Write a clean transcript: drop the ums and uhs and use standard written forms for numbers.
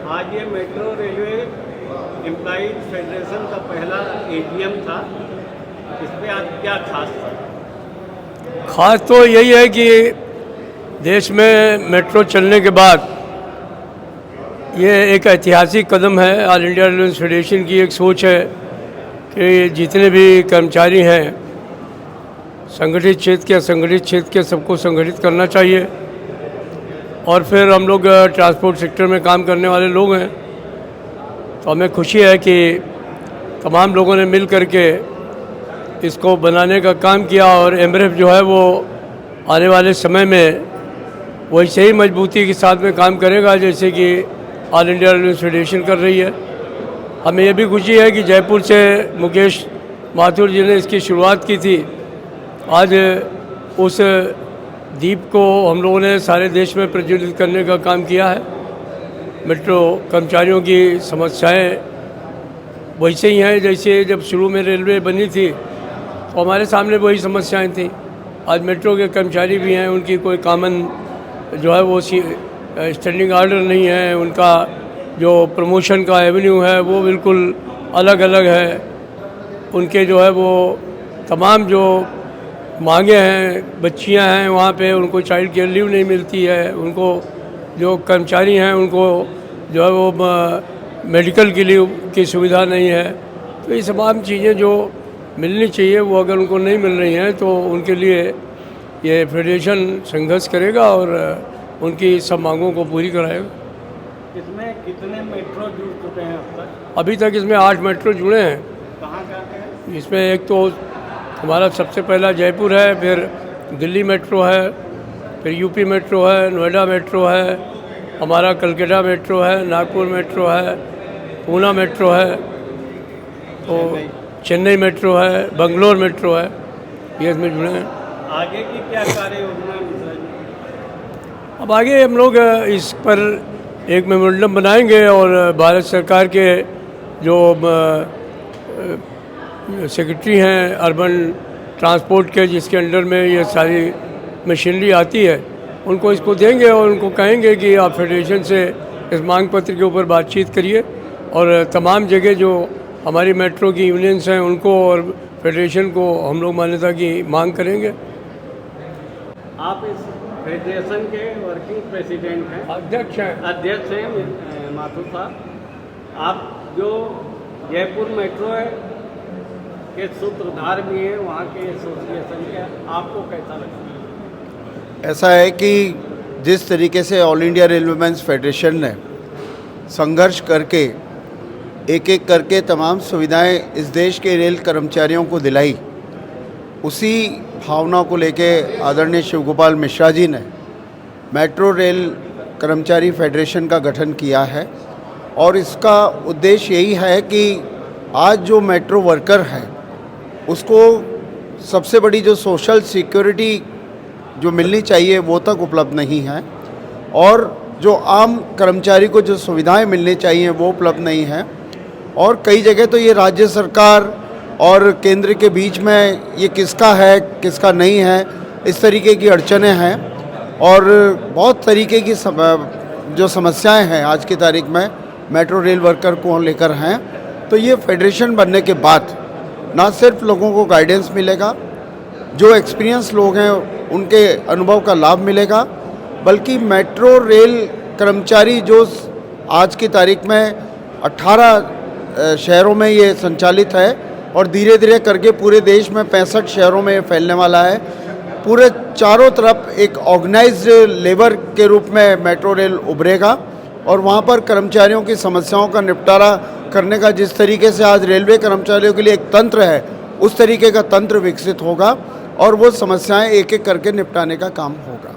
आज ये metro railway employees federation का पहला एजीएम था, इस पे आज क्या खास था? खास तो यही है कि देश में मेट्रो चलने के बाद ये एक ऐतिहासिक कदम है। ऑल इंडिया रेलवे फेडरेशन की एक सोच है कि जितने भी कर्मचारी हैं संगठित क्षेत्र के असंगठित क्षेत्र के सबको संगठित करना चाहिए। और फिर हम लोग ट्रांसपोर्ट सेक्टर में काम करने वाले लोग हैं, तो हमें खुशी है कि तमाम लोगों ने मिल करके इसको बनाने का काम किया। और एमरेफ जो है वो आने वाले समय में वैसे ही मजबूती के साथ में काम करेगा जैसे कि ऑल इंडिया रेलवे फेडरेशन कर रही है। हमें ये भी खुशी है कि जयपुर से मुकेश माथुर जी ने इसकी शुरुआत की थी। आज उस दीप को हम लोगों ने सारे देश में प्रज्वलित करने का काम किया है। मेट्रो कर्मचारियों की समस्याएं वैसे ही हैं जैसे जब शुरू में रेलवे बनी थी तो हमारे सामने वही समस्याएं थी। आज मेट्रो के कर्मचारी भी हैं, उनकी कोई कॉमन जो है वो स्टैंडिंग ऑर्डर नहीं है, उनका जो प्रमोशन का एवेन्यू है वो बिल्कुल अलग अलग है। उनके जो है वो तमाम जो मांगे हैं, बच्चियां हैं वहाँ पे उनको चाइल्ड केयर लीव नहीं मिलती है, उनको जो कर्मचारी हैं उनको जो है वो मेडिकल की लीव की सुविधा नहीं है। तो ये तमाम चीज़ें जो मिलनी चाहिए वो अगर उनको नहीं मिल रही हैं तो उनके लिए ये फेडरेशन संघर्ष करेगा और उनकी सब मांगों को पूरी कराएगा। इसमें कितने मेट्रो जुड़ चुके हैं अब तक? अभी तक इसमें 8 मेट्रो जुड़े हैं। कहाँ के हैं? इसमें एक तो हमारा सबसे पहला जयपुर है, फिर दिल्ली मेट्रो है, फिर यूपी मेट्रो है, नोएडा मेट्रो है, हमारा कलकत्ता मेट्रो है, नागपुर मेट्रो है, पूना मेट्रो है, तो चेन्नई मेट्रो है, बंगलोर मेट्रो है, ये इसमें जुड़े हैं। आगे की क्या कार्य योजना है मिश्रा जी? अब आगे हम लोग इस पर एक मेमोरेंडम बनाएंगे और भारत सरकार के जो सेक्रेटरी हैं अर्बन ट्रांसपोर्ट के, जिसके अंडर में ये सारी मशीनरी आती है, उनको इसको देंगे और उनको कहेंगे कि आप फेडरेशन से इस मांग पत्र के ऊपर बातचीत करिए। और तमाम जगह जो हमारी मेट्रो की यूनियंस हैं उनको और फेडरेशन को हम लोग मान्यता की मांग करेंगे। आप इस फेडरेशन के वर्किंग प्रेसिडेंट हैं, अध्यक्ष हैं माथुर साहब। आप जो जयपुर मेट्रो है के सूत्रधार भी हैं वहाँ के एसोसिएशन के, आपको कैसा लगता है? ऐसा है कि जिस तरीके से ऑल इंडिया रेलवेमैन्स फेडरेशन ने संघर्ष करके एक एक करके तमाम सुविधाएं इस देश के रेल कर्मचारियों को दिलाई, उसी भावना को लेके आदरणीय शिवगोपाल मिश्रा जी ने मेट्रो रेल कर्मचारी फेडरेशन का गठन किया है। और इसका उद्देश्य यही है कि आज जो मेट्रो वर्कर हैं उसको सबसे बड़ी जो सोशल सिक्योरिटी जो मिलनी चाहिए वो तक उपलब्ध नहीं है, और जो आम कर्मचारी को जो सुविधाएं मिलनी चाहिए वो उपलब्ध नहीं है। और कई जगह तो ये राज्य सरकार और केंद्र के बीच में ये किसका है किसका नहीं है, इस तरीके की अड़चनें हैं और बहुत तरीके की जो समस्याएं हैं आज की तारीख में मेट्रो रेल वर्कर को लेकर हैं। तो ये फेडरेशन बनने के बाद ना सिर्फ लोगों को गाइडेंस मिलेगा, जो एक्सपीरियंस लोग हैं उनके अनुभव का लाभ मिलेगा, बल्कि मेट्रो रेल कर्मचारी जो आज की तारीख में 18 शहरों में ये संचालित है और धीरे धीरे करके पूरे देश में 65 शहरों में फैलने वाला है। पूरे चारों तरफ एक ऑर्गेनाइज्ड लेबर के रूप में मेट्रो रेल उभरेगा और वहाँ पर कर्मचारियों की समस्याओं का निपटारा करने का जिस तरीके से आज रेलवे कर्मचारियों के लिए एक तंत्र है, उस तरीके का तंत्र विकसित होगा और वो समस्याएं एक एक करके निपटाने का काम होगा।